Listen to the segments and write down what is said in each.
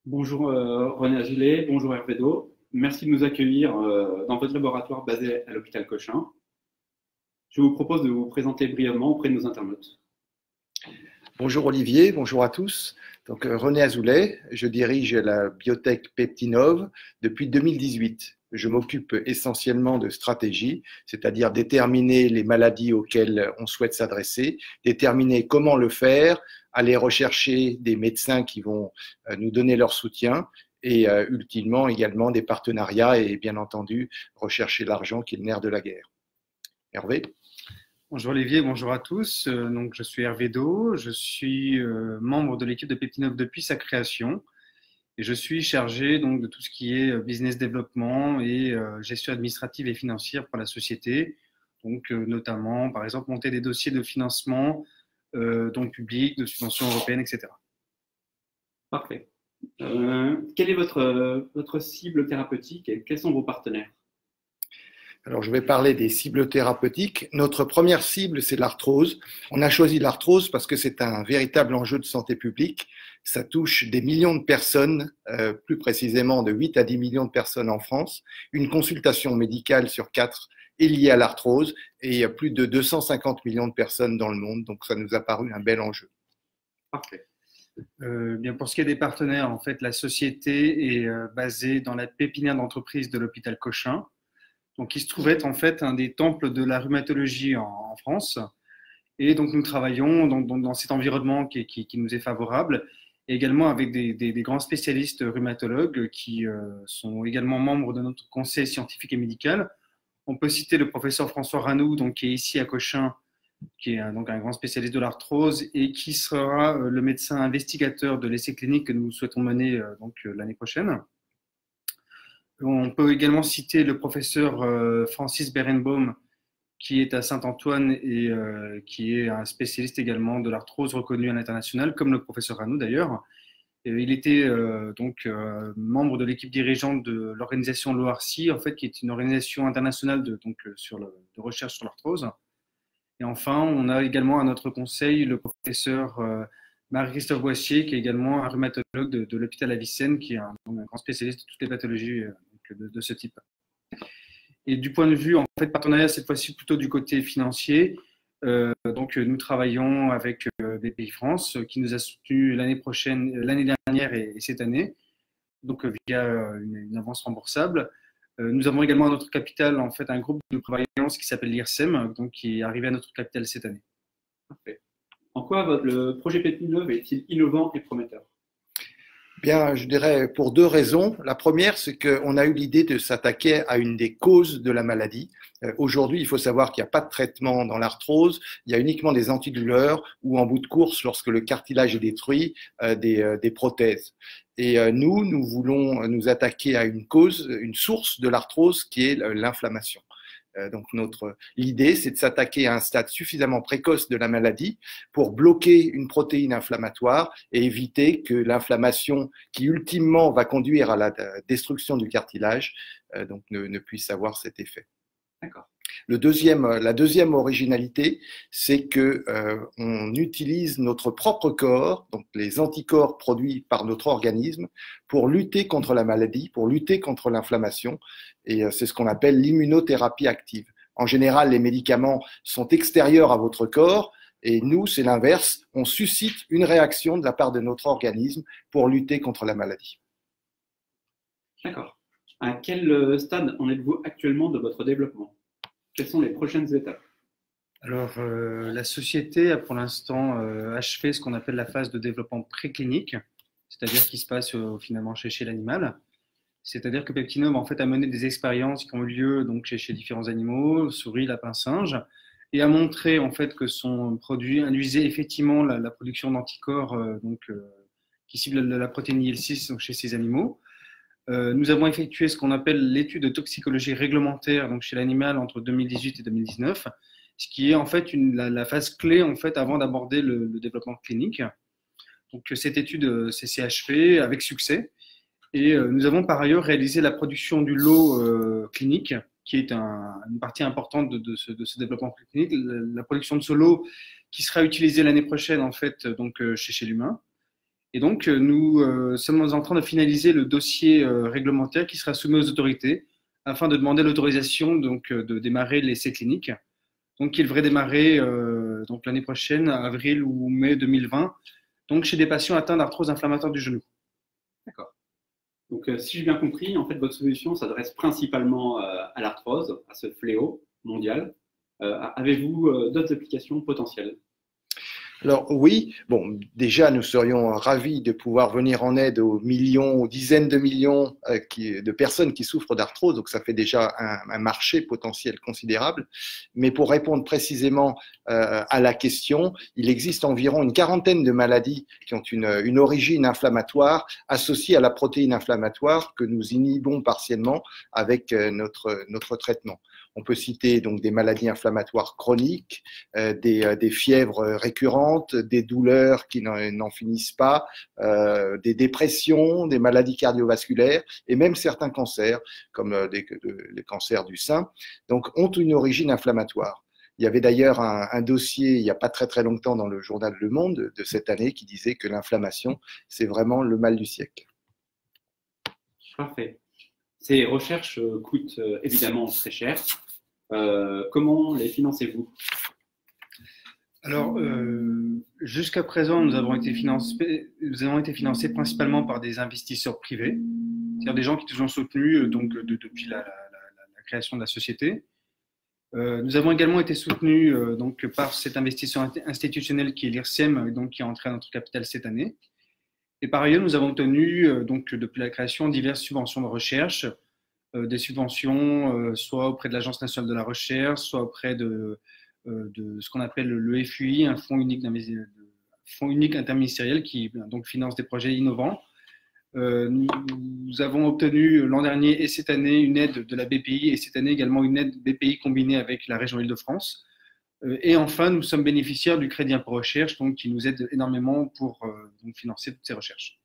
Bonjour René Azoulay, bonjour Hervédo. Merci de nous accueillir dans votre laboratoire basé à l'hôpital Cochin. Je vous propose de vous présenter brièvement auprès de nos internautes. Bonjour Olivier, bonjour à tous. Donc René Azoulay, je dirige la biotech Peptinov depuis 2018. Je m'occupe essentiellement de stratégie, c'est-à-dire déterminer les maladies auxquelles on souhaite s'adresser, déterminer comment le faire, aller rechercher des médecins qui vont nous donner leur soutien et ultimement également des partenariats et bien entendu rechercher l'argent qui est le nerf de la guerre. Hervé? Bonjour Olivier, bonjour à tous. Donc, je suis Hervé Do, je suis membre de l'équipe de Peptinov depuis sa création et je suis chargé donc, de tout ce qui est business développement et gestion administrative et financière pour la société. Donc, notamment, par exemple, monter des dossiers de financement donc public, de subventions européennes, etc. Parfait. Quelle est votre cible thérapeutique et quels sont vos partenaires? Alors, je vais parler des cibles thérapeutiques. Notre première cible, c'est l'arthrose. On a choisi l'arthrose parce que c'est un véritable enjeu de santé publique. Ça touche des millions de personnes, plus précisément de 8 à 10 millions de personnes en France. Une consultation médicale sur 4 est liée à l'arthrose et il y a plus de 250 millions de personnes dans le monde. Donc, ça nous a paru un bel enjeu. Parfait. Bien pour ce qui est des partenaires, en fait, la société est basée dans la pépinière d'entreprise de l'hôpital Cochin. Donc, il se trouve être en fait un des temples de la rhumatologie en France. Et donc, nous travaillons dans cet environnement qui nous est favorable, et également avec des grands spécialistes rhumatologues qui sont également membres de notre conseil scientifique et médical. On peut citer le professeur François Ranoux, donc, qui est ici à Cochin, qui est donc un grand spécialiste de l'arthrose et qui sera le médecin investigateur de l'essai clinique que nous souhaitons mener l'année prochaine. On peut également citer le professeur Francis Berenbaum, qui est à Saint-Antoine et qui est un spécialiste également de l'arthrose reconnu à l'international, comme le professeur Ranou d'ailleurs. Il était membre de l'équipe dirigeante de l'organisation LOARCI, en fait, qui est une organisation internationale de recherche sur l'arthrose. Et enfin, on a également à notre conseil le professeur Marie-Christophe Boissier, qui est également un rhumatologue de l'hôpital Avicenne, qui est un grand spécialiste de toutes les pathologies de ce type. Et du point de vue, en fait, partenariat, cette fois-ci plutôt du côté financier. Nous travaillons avec Bpifrance, qui nous a soutenus l'année dernière et cette année, donc via une avance remboursable. Nous avons également à notre capital, en fait, un groupe de prévoyance qui s'appelle l'IRSEM, donc qui est arrivé à notre capital cette année. Parfait. En quoi le projet Peptinov est-il innovant et prometteur? Bien, je dirais pour deux raisons. La première, c'est qu'on a eu l'idée de s'attaquer à une des causes de la maladie. Aujourd'hui, il faut savoir qu'il n'y a pas de traitement dans l'arthrose, il y a uniquement des antidouleurs ou en bout de course, lorsque le cartilage est détruit, des prothèses. Et nous voulons nous attaquer à une cause, une source de l'arthrose qui est l'inflammation. Donc l'idée, c'est de s'attaquer à un stade suffisamment précoce de la maladie pour bloquer une protéine inflammatoire et éviter que l'inflammation, qui ultimement va conduire à la destruction du cartilage, ne puisse avoir cet effet. D'accord. La deuxième originalité, c'est que on utilise notre propre corps, donc les anticorps produits par notre organisme, pour lutter contre la maladie, pour lutter contre l'inflammation, et c'est ce qu'on appelle l'immunothérapie active. En général, les médicaments sont extérieurs à votre corps, et nous, c'est l'inverse, on suscite une réaction de la part de notre organisme pour lutter contre la maladie. D'accord. À quel stade en êtes-vous actuellement de votre développement? Quelles sont les prochaines étapes? Alors, la société a pour l'instant achevé ce qu'on appelle la phase de développement préclinique, c'est-à-dire qui se passe finalement chez l'animal. C'est-à-dire que Peptinov en fait, a mené des expériences qui ont eu lieu donc, chez différents animaux, souris, lapins, singes, et a montré en fait, que son produit induisait effectivement la production d'anticorps qui ciblent la protéine IL-6 chez ces animaux. Nous avons effectué ce qu'on appelle l'étude de toxicologie réglementaire donc chez l'animal entre 2018 et 2019, ce qui est en fait la phase clé en fait, avant d'aborder le développement clinique. Donc, cette étude s'est achevée avec succès. Et nous avons par ailleurs réalisé la production du lot clinique, qui est une partie importante de ce développement clinique, la production de ce lot qui sera utilisé l'année prochaine en fait, donc, chez l'humain. Et donc, nous sommes en train de finaliser le dossier réglementaire qui sera soumis aux autorités afin de demander l'autorisation de démarrer l'essai clinique, donc qui devrait démarrer donc l'année prochaine, avril ou mai 2020, donc chez des patients atteints d'arthrose inflammatoire du genou. D'accord. Donc, si j'ai bien compris, en fait, votre solution s'adresse principalement à l'arthrose, à ce fléau mondial. Avez-vous d'autres applications potentielles? Alors oui, bon, déjà nous serions ravis de pouvoir venir en aide aux millions, aux dizaines de millions de personnes qui souffrent d'arthrose, donc ça fait déjà un marché potentiel considérable. Mais pour répondre précisément à la question, il existe environ une quarantaine de maladies qui ont une origine inflammatoire associée à la protéine inflammatoire que nous inhibons partiellement avec notre traitement. On peut citer donc des maladies inflammatoires chroniques, des fièvres récurrentes, des douleurs qui n'en finissent pas, des dépressions, des maladies cardiovasculaires et même certains cancers, comme les cancers du sein, donc ont une origine inflammatoire. Il y avait d'ailleurs un dossier il n'y a pas très longtemps dans le journal Le Monde de cette année qui disait que l'inflammation, c'est vraiment le mal du siècle. Parfait. Ces recherches coûtent évidemment très cher. Comment les financez-vous? Alors, jusqu'à présent, nous avons été financés principalement par des investisseurs privés, c'est-à-dire des gens qui nous ont soutenus depuis la création de la société. Nous avons également été soutenus par cet investisseur institutionnel qui est l'IRSEM, qui est entré à notre capital cette année. Et par ailleurs, nous avons obtenu, depuis la création, diverses subventions de recherche, des subventions soit auprès de l'Agence nationale de la recherche, soit auprès de ce qu'on appelle le FUI, un fonds unique interministériel qui donc finance des projets innovants. Nous avons obtenu l'an dernier et cette année une aide de la BPI et cette année également une aide BPI combinée avec la région Île-de-France. Et enfin, nous sommes bénéficiaires du crédit impôt recherche, donc qui nous aide énormément pour financer toutes ces recherches.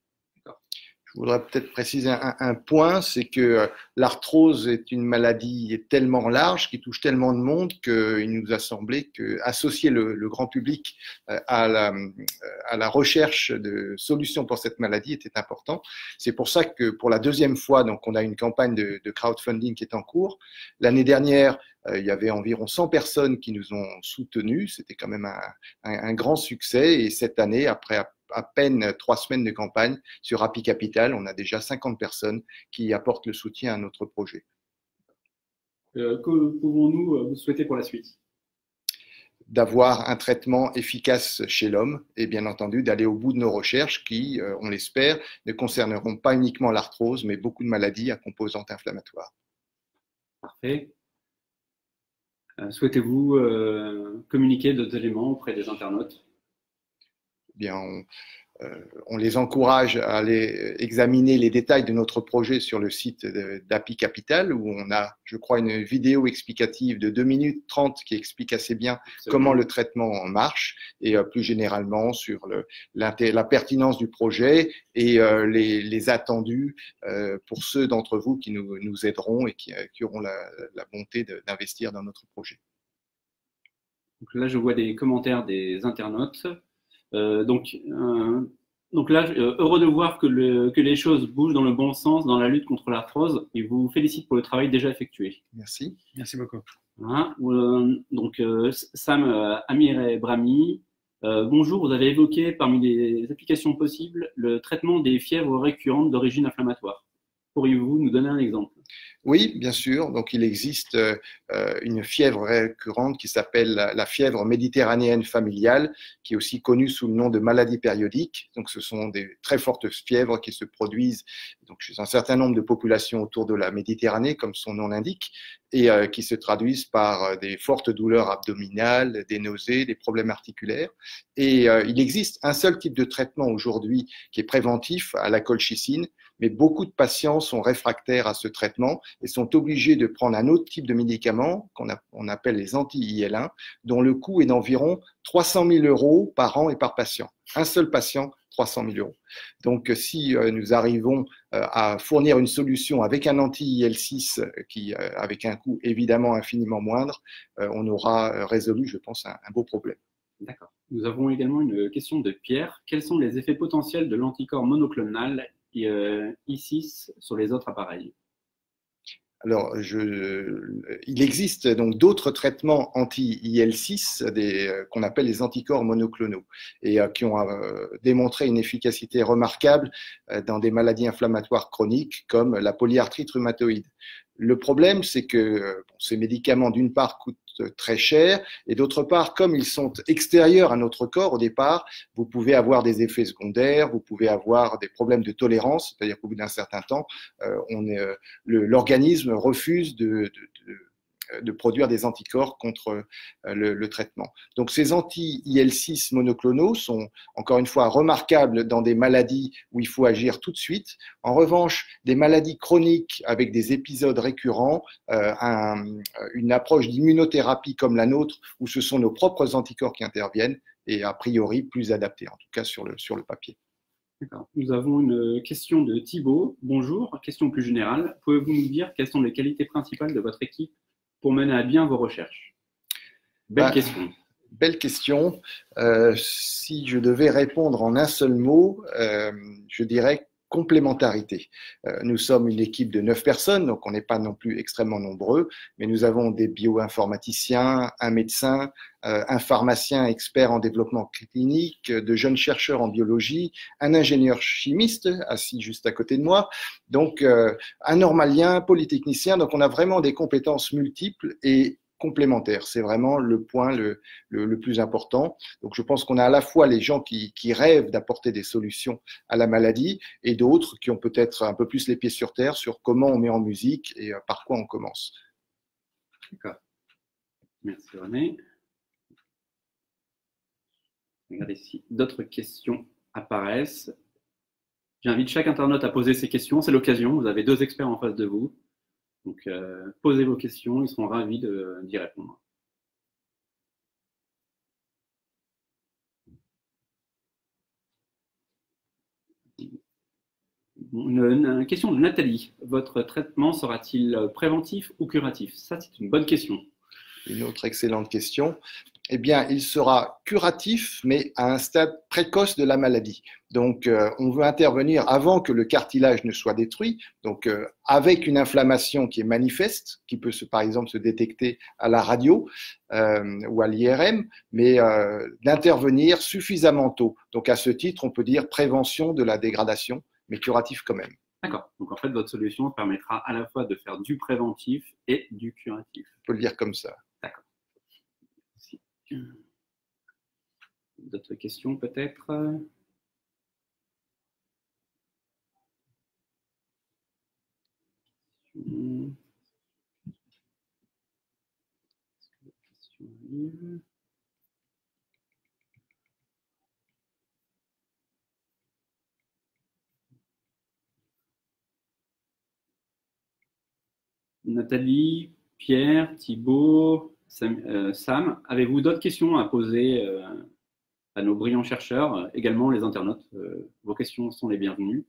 Je voudrais peut-être préciser un point, c'est que l'arthrose est une maladie tellement large, qui touche tellement de monde, qu'il nous a semblé qu'associer le grand public à la recherche de solutions pour cette maladie était important. C'est pour ça que pour la deuxième fois, donc on a une campagne de crowdfunding qui est en cours. L'année dernière, il y avait environ 100 personnes qui nous ont soutenus. C'était quand même un grand succès. Et cette année, après à peine 3 semaines de campagne sur Happy Capital, on a déjà 50 personnes qui apportent le soutien à notre projet. Que pouvons-nous vous souhaiter pour la suite? D'avoir un traitement efficace chez l'homme et bien entendu d'aller au bout de nos recherches qui, on l'espère, ne concerneront pas uniquement l'arthrose, mais beaucoup de maladies à composante inflammatoire. Parfait. Souhaitez-vous communiquer d'autres éléments auprès des internautes? Bien, on les encourage à aller examiner les détails de notre projet sur le site d'Happy Capital où on a, je crois, une vidéo explicative de 2 minutes 30 qui explique assez bien comment le traitement marche et plus généralement sur la pertinence du projet et les attendus pour ceux d'entre vous qui nous aideront et qui auront la bonté d'investir dans notre projet. Donc là, je vois des commentaires des internautes. Donc là, heureux de voir que les choses bougent dans le bon sens dans la lutte contre l'arthrose et vous félicite pour le travail déjà effectué. Merci. Merci beaucoup. Voilà. Donc Sam Amir Brahmi, bonjour, vous avez évoqué parmi les applications possibles le traitement des fièvres récurrentes d'origine inflammatoire. Pourriez-vous nous donner un exemple? Oui, bien sûr. Donc, il existe une fièvre récurrente qui s'appelle la fièvre méditerranéenne familiale, qui est aussi connue sous le nom de maladie périodique. Donc, ce sont des très fortes fièvres qui se produisent donc, chez un certain nombre de populations autour de la Méditerranée, comme son nom l'indique, et qui se traduisent par des fortes douleurs abdominales, des nausées, des problèmes articulaires. Et il existe un seul type de traitement aujourd'hui qui est préventif à la colchicine, mais beaucoup de patients sont réfractaires à ce traitement et sont obligés de prendre un autre type de médicament qu'on appelle les anti-IL-1, dont le coût est d'environ 300 000 € par an et par patient. Un seul patient, 300 000 €. Donc, si nous arrivons à fournir une solution avec un anti-IL-6 avec un coût évidemment infiniment moindre, on aura résolu, je pense, un beau problème. D'accord. Nous avons également une question de Pierre. Quels sont les effets potentiels de l'anticorps monoclonal I6 sur les autres appareils? Alors, il existe donc d'autres traitements anti-IL6 qu'on appelle les anticorps monoclonaux et qui ont démontré une efficacité remarquable dans des maladies inflammatoires chroniques comme la polyarthrite rhumatoïde. Le problème, c'est que ces médicaments, d'une part, coûtent très cher et d'autre part, comme ils sont extérieurs à notre corps au départ, vous pouvez avoir des effets secondaires, vous pouvez avoir des problèmes de tolérance, c'est-à-dire qu'au bout d'un certain temps, l'organisme refuse de produire des anticorps contre le traitement. Donc ces anti-IL6 monoclonaux sont encore une fois remarquables dans des maladies où il faut agir tout de suite. En revanche, des maladies chroniques avec des épisodes récurrents, une approche d'immunothérapie comme la nôtre, où ce sont nos propres anticorps qui interviennent, est a priori plus adaptée, en tout cas sur le papier. D'accord. Nous avons une question de Thibaut. Bonjour, question plus générale. Pouvez-vous nous dire quelles sont les qualités principales de votre équipe pour mener à bien vos recherches? Belle question. Belle question. Si je devais répondre en un seul mot, je dirais complémentarité. Nous sommes une équipe de 9 personnes, donc on n'est pas non plus extrêmement nombreux, mais nous avons des bioinformaticiens, un médecin, un pharmacien expert en développement clinique, de jeunes chercheurs en biologie, un ingénieur chimiste assis juste à côté de moi, donc un normalien, polytechnicien, donc on a vraiment des compétences multiples et complémentaires. C'est vraiment le point le plus important. Donc, je pense qu'on a à la fois les gens qui rêvent d'apporter des solutions à la maladie et d'autres qui ont peut-être un peu plus les pieds sur terre sur comment on met en musique et par quoi on commence. D'accord. Merci René. Regardez si d'autres questions apparaissent. J'invite chaque internaute à poser ses questions. C'est l'occasion. Vous avez 2 experts en face de vous. Donc, posez vos questions, ils seront ravis d'y répondre. Une question de Nathalie. Votre traitement sera-t-il préventif ou curatif? Ça, c'est une bonne question. Une autre excellente question. Eh bien, il sera curatif, mais à un stade précoce de la maladie. Donc, on veut intervenir avant que le cartilage ne soit détruit, donc avec une inflammation qui est manifeste, qui peut par exemple se détecter à la radio ou à l'IRM, mais d'intervenir suffisamment tôt. Donc, à ce titre, on peut dire prévention de la dégradation, mais curatif quand même. D'accord. Donc, en fait, votre solution permettra à la fois de faire du préventif et du curatif. On peut le dire comme ça. D'accord. D'autres questions peut-être? Nathalie, Pierre, Thibaut, Sam, avez-vous d'autres questions à poser à nos brillants chercheurs, également les internautes? Vos questions sont les bienvenues.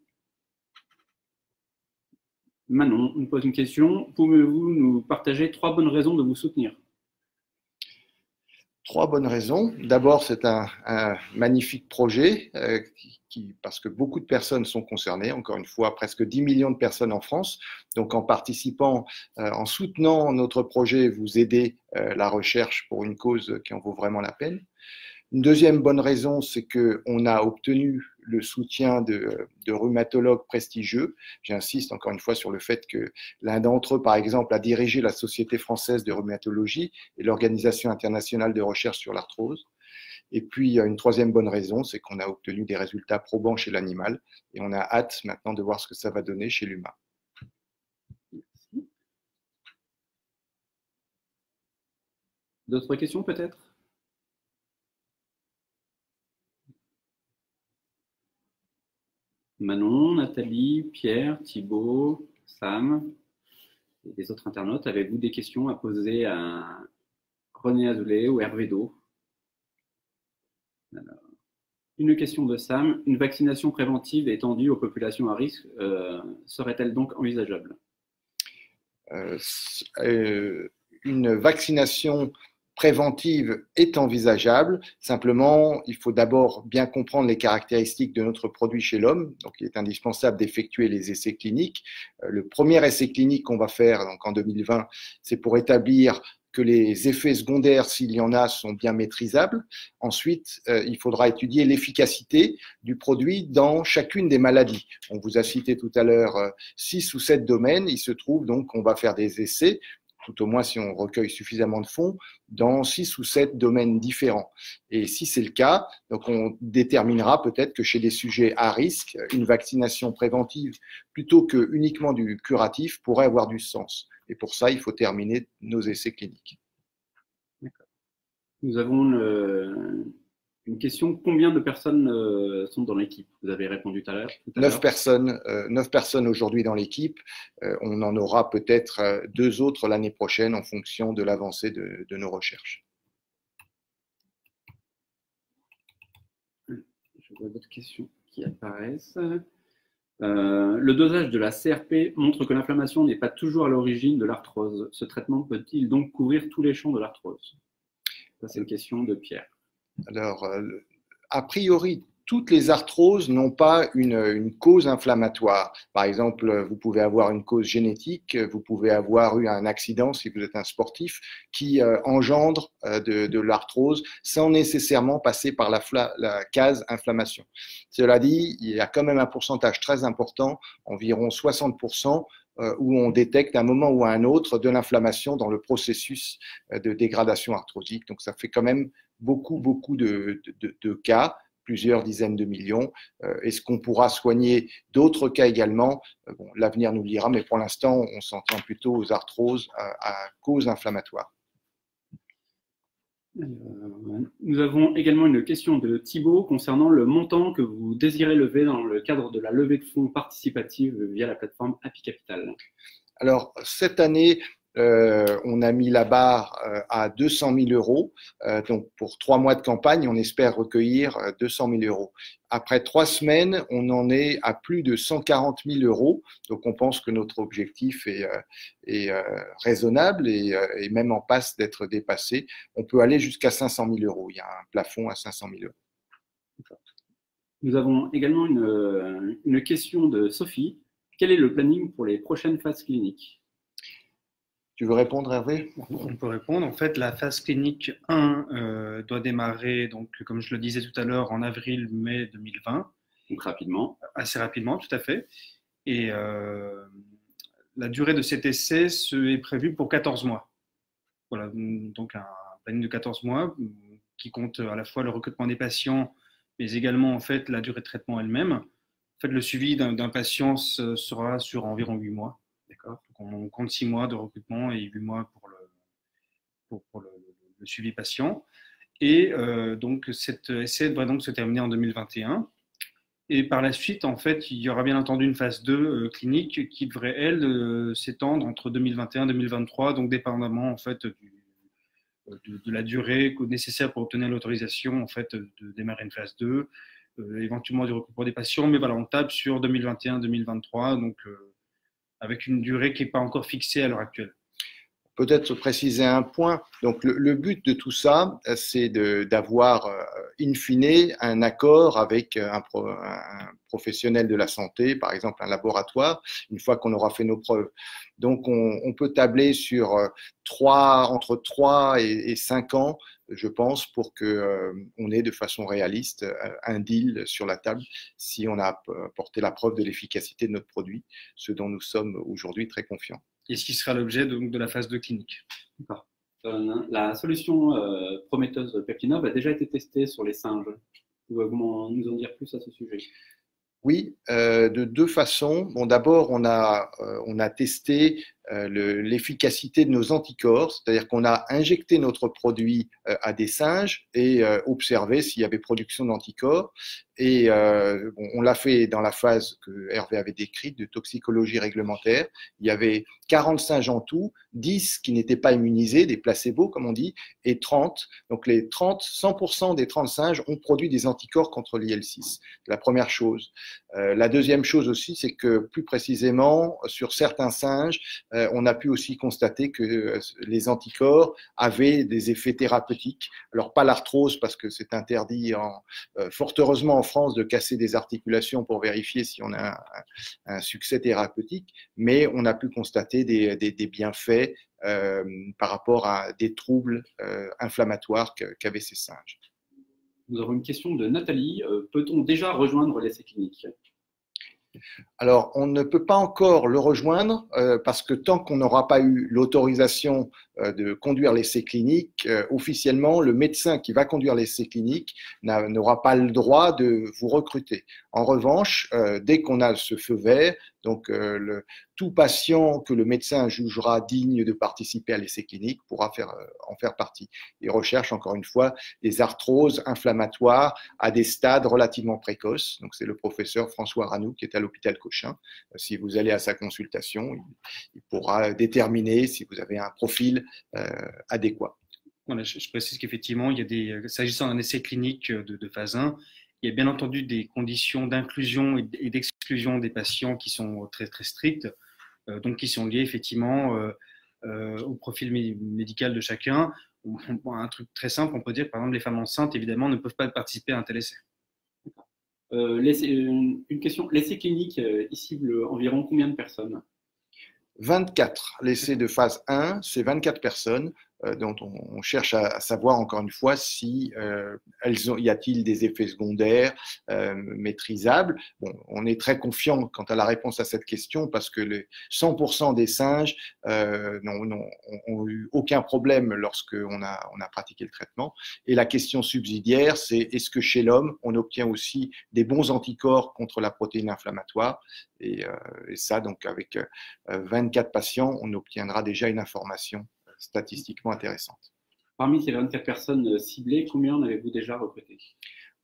Manon nous pose une question. Pouvez-vous nous partager 3 bonnes raisons de vous soutenir? 3 bonnes raisons. D'abord, c'est un magnifique projet parce que beaucoup de personnes sont concernées, encore une fois, presque 10 millions de personnes en France. Donc, en participant, en soutenant notre projet, vous aidez la recherche pour une cause qui en vaut vraiment la peine. Une deuxième bonne raison, c'est qu'on a obtenu le soutien de rhumatologues prestigieux. J'insiste encore une fois sur le fait que l'un d'entre eux, par exemple, a dirigé la Société française de rhumatologie et l'Organisation internationale de recherche sur l'arthrose. Et puis, une troisième bonne raison, c'est qu'on a obtenu des résultats probants chez l'animal et on a hâte maintenant de voir ce que ça va donner chez l'humain. D'autres questions peut-être? Manon, Nathalie, Pierre, Thibaut, Sam et les autres internautes, avez-vous des questions à poser à René Azoulay ou Hervé Do? Alors, une question de Sam. Une vaccination préventive étendue aux populations à risque serait-elle donc envisageable? Une vaccination préventive est envisageable. Simplement, il faut d'abord bien comprendre les caractéristiques de notre produit chez l'homme. Donc, il est indispensable d'effectuer les essais cliniques. Le premier essai clinique qu'on va faire donc en 2020, c'est pour établir que les effets secondaires, s'il y en a, sont bien maîtrisables. Ensuite, il faudra étudier l'efficacité du produit dans chacune des maladies. On vous a cité tout à l'heure 6 ou 7 domaines. Il se trouve donc qu'on va faire des essais, tout au moins si on recueille suffisamment de fonds, dans 6 ou 7 domaines différents. Et si c'est le cas, donc on déterminera peut-être que chez des sujets à risque, une vaccination préventive plutôt que uniquement du curatif pourrait avoir du sens. Et pour ça, il faut terminer nos essais cliniques. Nous avons une question. Combien de personnes sont dans l'équipe? Vous avez répondu tout à l'heure. 9 personnes aujourd'hui dans l'équipe. On en aura peut-être 2 autres l'année prochaine en fonction de l'avancée de nos recherches. Je vois d'autres questions qui apparaissent. Le dosage de la CRP montre que l'inflammation n'est pas toujours à l'origine de l'arthrose. Ce traitement peut-il donc couvrir tous les champs de l'arthrose? Ça, c'est une question de Pierre. Alors, a priori, toutes les arthroses n'ont pas une cause inflammatoire. Par exemple, vous pouvez avoir une cause génétique, vous pouvez avoir eu un accident si vous êtes un sportif qui engendre de l'arthrose sans nécessairement passer par la case inflammation. Cela dit, il y a quand même un pourcentage très important, environ 60%, où on détecte à un moment ou à un autre de l'inflammation dans le processus de dégradation arthrosique. Donc ça fait quand même beaucoup de cas, plusieurs dizaines de millions. Est-ce qu'on pourra soigner d'autres cas également? Bon, l'avenir nous le dira, mais pour l'instant, on s'en tient plutôt aux arthroses à cause inflammatoire. Nous avons également une question de Thibaut concernant le montant que vous désirez lever dans le cadre de la levée de fonds participative via la plateforme Happy Capital. Alors, cette année, on a mis la barre à 200 000 euros. Donc, pour 3 mois de campagne, on espère recueillir 200 000 euros. Après 3 semaines, on en est à plus de 140 000 euros. Donc, on pense que notre objectif est raisonnable et même en passe d'être dépassé. On peut aller jusqu'à 500 000 euros. Il y a un plafond à 500 000 euros. Nous avons également une question de Sophie. Quel est le planning pour les prochaines phases cliniques? Tu veux répondre, Hervé? On peut répondre. En fait, la phase clinique 1 doit démarrer, donc, comme je le disais tout à l'heure, en avril-mai 2020. Donc rapidement. Assez rapidement, tout à fait. Et la durée de cet essai est prévue pour 14 mois. Voilà, donc un planning de 14 mois qui compte à la fois le recrutement des patients, mais également en fait la durée de traitement elle-même. En fait, le suivi d'un patient sera sur environ 8 mois. D'accord. Donc on compte 6 mois de recrutement et 8 mois pour le suivi patient. Et donc cet essai devrait donc se terminer en 2021. Et par la suite, en fait, il y aura bien entendu une phase 2 clinique qui devrait, elle, s'étendre entre 2021 et 2023, donc dépendamment en fait de la durée nécessaire pour obtenir l'autorisation en fait de démarrer une phase 2, éventuellement du recrutement des patients, mais voilà, on tape sur 2021-2023, donc avec une durée qui n'est pas encore fixée à l'heure actuelle. Peut-être préciser un point. Donc, le but de tout ça, c'est d'avoir, in fine, un accord avec un professionnel de la santé, par exemple un laboratoire, une fois qu'on aura fait nos preuves. Donc, on peut tabler sur entre 3 et 5 ans, je pense, pour qu'on ait de façon réaliste un deal sur la table si on a apporté la preuve de l'efficacité de notre produit, ce dont nous sommes aujourd'hui très confiants. Et ce qui sera l'objet de la phase 2 clinique. D'accord. La solution prometteuse Peptinov a déjà été testée sur les singes. Vous pouvez nous en dire plus à ce sujet? Oui, de 2 façons. Bon, d'abord, on a testé l'efficacité de nos anticorps, c'est-à-dire qu'on a injecté notre produit à des singes et observé s'il y avait production d'anticorps. Et on l'a fait dans la phase que Hervé avait décrite de toxicologie réglementaire. Il y avait 40 singes en tout, 10 qui n'étaient pas immunisés, des placebos comme on dit, et 30. Donc les 100% des 30 singes ont produit des anticorps contre l'IL-6. La première chose. La deuxième chose aussi, c'est que plus précisément, sur certains singes, on a pu aussi constater que les anticorps avaient des effets thérapeutiques. Alors pas l'arthrose parce que c'est interdit, fort heureusement en France, de casser des articulations pour vérifier si on a un succès thérapeutique, mais on a pu constater des bienfaits par rapport à des troubles inflammatoires qu'avaient ces singes. Nous avons une question de Nathalie. Peut-on déjà rejoindre l'essai clinique? Alors, on ne peut pas encore le rejoindre parce que tant qu'on n'aura pas eu l'autorisation de conduire l'essai clinique, officiellement, le médecin qui va conduire l'essai clinique n'aura pas le droit de vous recruter. En revanche, dès qu'on a ce feu vert, donc tout patient que le médecin jugera digne de participer à l'essai clinique pourra en faire partie. Il recherche encore une fois des arthroses inflammatoires à des stades relativement précoces. Donc c'est le professeur François Ranoux qui est à l'hôpital Cochin. Si vous allez à sa consultation, il pourra déterminer si vous avez un profil adéquat. Voilà, je précise qu'effectivement, s'agissant d'un essai clinique de phase 1, il y a bien entendu des conditions d'inclusion et d'exclusion des patients qui sont très, très strictes, donc qui sont liées effectivement au profil médical de chacun. Un truc très simple, on peut dire que par exemple les femmes enceintes, évidemment, ne peuvent pas participer à un tel essai. Une question, l'essai clinique, il cible environ combien de personnes? 24. L'essai de phase 1, c'est 24 personnes dont on cherche à savoir encore une fois si y a-t-il des effets secondaires maîtrisables. Bon, on est très confiant quant à la réponse à cette question parce que les 100% des singes ont eu aucun problème lorsqu'on a pratiqué le traitement. Et la question subsidiaire, c'est est-ce que chez l'homme, on obtient aussi des bons anticorps contre la protéine inflammatoire? Et ça, donc avec 24 patients, on obtiendra déjà une information statistiquement intéressante. Parmi ces 24 personnes ciblées, combien en avez-vous déjà recruté?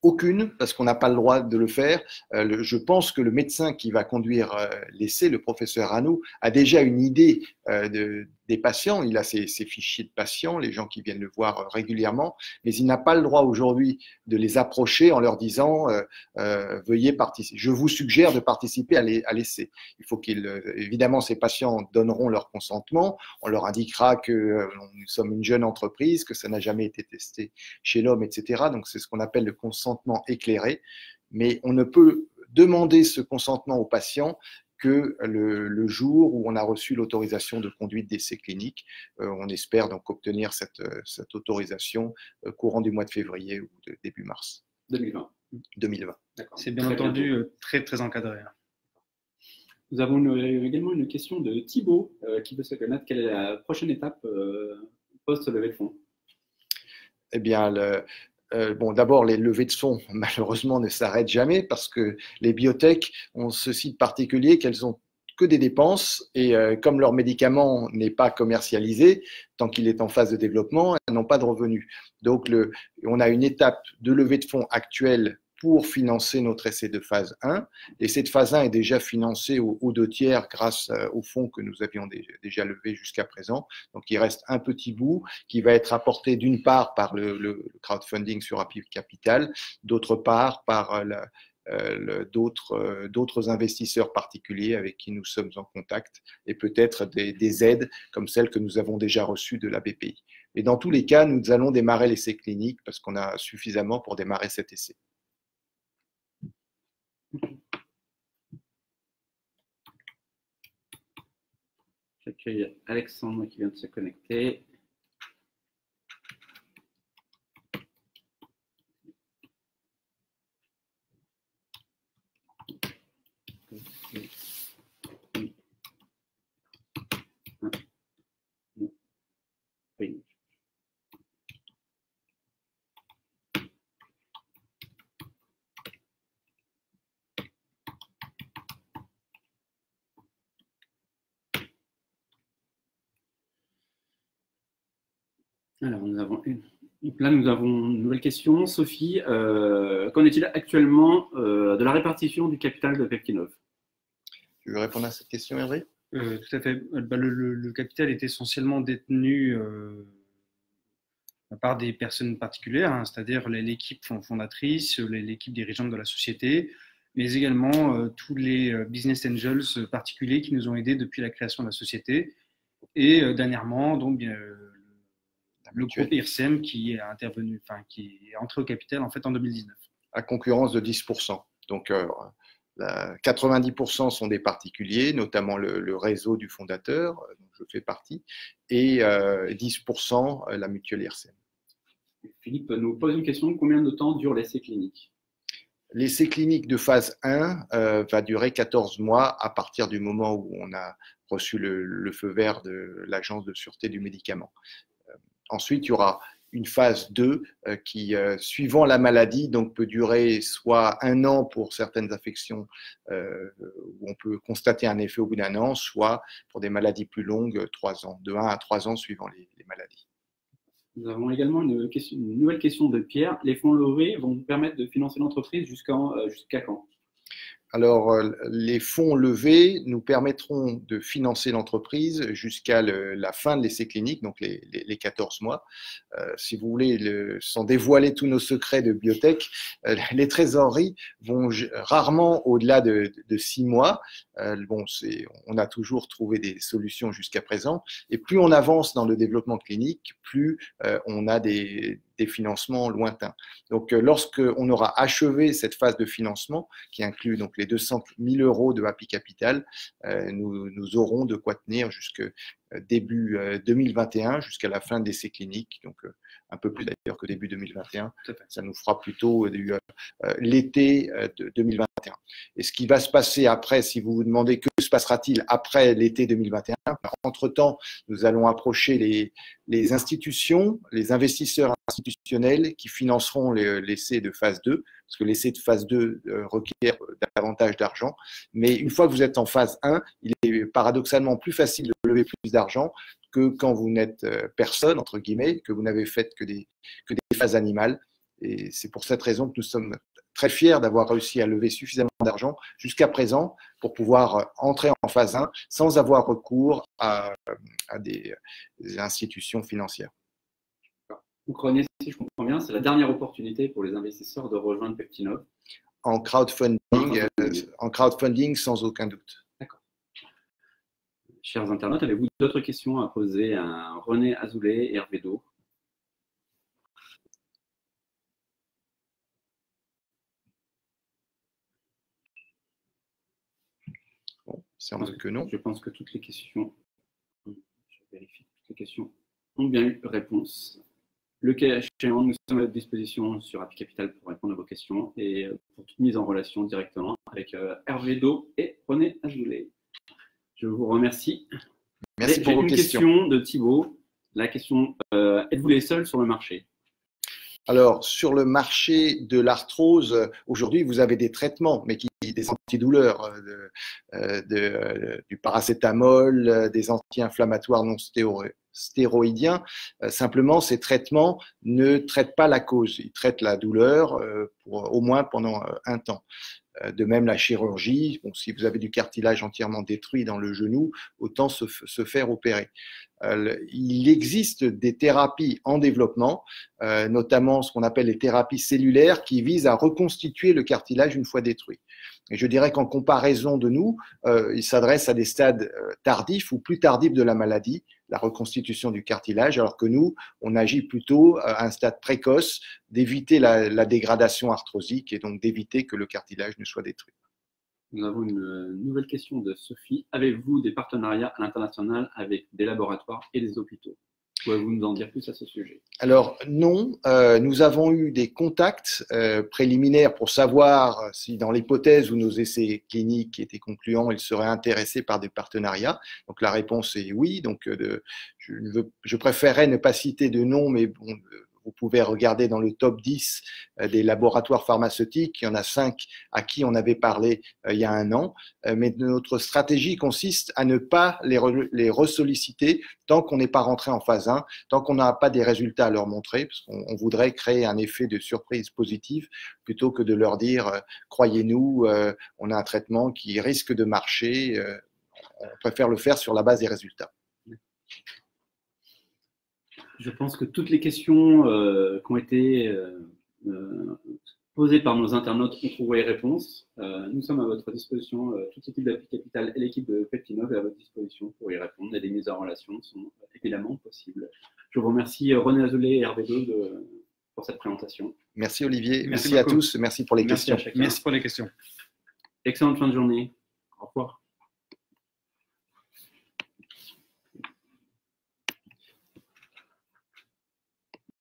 Aucune, parce qu'on n'a pas le droit de le faire. Je pense que le médecin qui va conduire l'essai, le professeur Ranoux, a déjà une idée des patients. Il a ses fichiers de patients, les gens qui viennent le voir régulièrement, mais il n'a pas le droit aujourd'hui de les approcher en leur disant veuillez participer. Je vous suggère de participer à l'essai. Il faut évidemment, ces patients donneront leur consentement. On leur indiquera que nous sommes une jeune entreprise, que ça n'a jamais été testé chez l'homme, etc. Donc c'est ce qu'on appelle le consentement éclairé, mais on ne peut demander ce consentement aux patients que le jour où on a reçu l'autorisation de conduite d'essai clinique. On espère donc obtenir cette autorisation courant du mois de février ou de début mars. 2020. 2020. C'est bien entendu très, très encadré. Mmh. Nous avons également une question de Thibaut qui veut se connaître. Quelle est la prochaine étape post-levée de fonds? Eh bien, d'abord, les levées de fonds, malheureusement, ne s'arrêtent jamais parce que les biotech ont ceci de particulier qu'elles ont que des dépenses et comme leur médicament n'est pas commercialisé, tant qu'il est en phase de développement, elles n'ont pas de revenus. Donc, on a une étape de levée de fonds actuelle pour financer notre essai de phase 1. L'essai de phase 1 est déjà financé aux 2/3 grâce aux fonds que nous avions déjà levés jusqu'à présent. Donc, il reste un petit bout qui va être apporté d'une part par le crowdfunding sur Happy Capital, d'autre part par d'autres investisseurs particuliers avec qui nous sommes en contact et peut-être des aides comme celles que nous avons déjà reçues de la BPI. Mais dans tous les cas, nous allons démarrer l'essai clinique parce qu'on a suffisamment pour démarrer cet essai. J'accueille Alexandre qui vient de se connecter. Oui. Alors, nous avons une nouvelle question. Sophie, qu'en est-il actuellement de la répartition du capital de Peptinov? Tu veux répondre à cette question, Hervé? Tout à fait. Le capital est essentiellement détenu par des personnes particulières, c'est-à-dire l'équipe fondatrice, l'équipe dirigeante de la société, mais également tous les business angels particuliers qui nous ont aidés depuis la création de la société Et dernièrement, donc, le groupe IRSEM qui est intervenu, enfin, qui est entré au capital en fait en 2019. À concurrence de 10%. Donc, 90% sont des particuliers, notamment le réseau du fondateur, dont je fais partie, et 10% la mutuelle IRSEM. Philippe nous pose une question, combien de temps dure l'essai clinique? L'essai clinique de phase 1 va durer 14 mois à partir du moment où on a reçu le feu vert de l'Agence de sûreté du médicament. Ensuite, il y aura une phase 2 qui, suivant la maladie, donc peut durer soit 1 an pour certaines affections où on peut constater un effet au bout d'1 an, soit pour des maladies plus longues, 3 ans, de 1 à 3 ans suivant les maladies. Nous avons également une nouvelle question de Pierre. Les fonds levés vont vous permettre de financer l'entreprise jusqu'à quand? Alors, les fonds levés nous permettront de financer l'entreprise jusqu'à la fin de l'essai clinique, donc les 14 mois. Si vous voulez, sans dévoiler tous nos secrets de biotech, les trésoreries vont rarement au-delà de 6 mois. Bon, on a toujours trouvé des solutions jusqu'à présent. Et plus on avance dans le développement clinique, plus on a des financements lointains. Donc, lorsqu'on aura achevé cette phase de financement, qui inclut donc les 200 000 € de Happy Capital, nous aurons de quoi tenir jusqu'à début 2021, jusqu'à la fin de l'essai clinique, donc un peu plus d'ailleurs que début 2021. Ça nous fera plutôt l'été de 2021. Et ce qui va se passer après, si vous vous demandez que se passera-t-il après l'été 2021, entre-temps, nous allons approcher les institutions, les investisseurs institutionnels qui financeront l'essai de phase 2, parce que l'essai de phase 2 requiert davantage d'argent. Mais une fois que vous êtes en phase 1, il est paradoxalement plus facile de lever plus d'argent que quand vous n'êtes personne, entre guillemets, que vous n'avez fait que des phases animales. Et c'est pour cette raison que nous sommes très fiers d'avoir réussi à lever suffisamment d'argent jusqu'à présent pour pouvoir entrer en phase 1 sans avoir recours à des institutions financières. Vous croyez, si je comprends bien, c'est la dernière opportunité pour les investisseurs de rejoindre Peptinov. En crowdfunding sans aucun doute. D'accord. Chers internautes, avez-vous d'autres questions à poser à René Azoulay et Hervé Do? Bon, il semble que non. Je pense que toutes les questions, je vérifie, toutes les questions ont bien eu réponse. Le cas échéant, nous sommes à votre disposition sur Happy Capital pour répondre à vos questions et pour toute mise en relation directement avec Hervé Do et René Azoulay. Je vous remercie. Merci pour vos questions. J'ai une question de Thibaut. La question, êtes-vous les seuls sur le marché? Alors, sur le marché de l'arthrose, aujourd'hui, vous avez des traitements, mais des antidouleurs, du paracétamol, des anti-inflammatoires non stéroïdiens. Simplement, ces traitements ne traitent pas la cause. Ils traitent la douleur au moins pendant un temps. De même, la chirurgie, bon, si vous avez du cartilage entièrement détruit dans le genou, autant se faire opérer. Il existe des thérapies en développement, notamment ce qu'on appelle les thérapies cellulaires qui visent à reconstituer le cartilage une fois détruit. Et je dirais qu'en comparaison de nous, il s'adresse à des stades tardifs ou plus tardifs de la maladie, la reconstitution du cartilage, alors que nous, on agit plutôt à un stade précoce d'éviter la dégradation arthrosique et donc d'éviter que le cartilage ne soit détruit. Nous avons une nouvelle question de Sophie. Avez-vous des partenariats à l'international avec des laboratoires et des hôpitaux? Pouvez-vous nous en dire plus à ce sujet? Alors non, nous avons eu des contacts préliminaires pour savoir si dans l'hypothèse où nos essais cliniques étaient concluants, ils seraient intéressés par des partenariats. Donc la réponse est oui. Donc je préférerais ne pas citer de nom, mais bon, vous pouvez regarder dans le top 10 des laboratoires pharmaceutiques. Il y en a 5 à qui on avait parlé il y a un an. Mais notre stratégie consiste à ne pas les ressolliciter tant qu'on n'est pas rentré en phase 1, tant qu'on n'a pas des résultats à leur montrer, parce qu'on voudrait créer un effet de surprise positive plutôt que de leur dire croyez-nous, on a un traitement qui risque de marcher. On préfère le faire sur la base des résultats. Je pense que toutes les questions qui ont été posées par nos internautes, on trouvera les réponses. Nous sommes à votre disposition, toute l'équipe d'Appli Capital et l'équipe de Peptinov est à votre disposition pour y répondre. Et des mises en relation sont évidemment possibles. Je vous remercie René Azoulay et Hervé Deux pour cette présentation. Merci Olivier, Merci merci à beaucoup. tous, merci pour les Merci questions. à chacun. Merci pour les questions. Excellente fin de journée. Au revoir.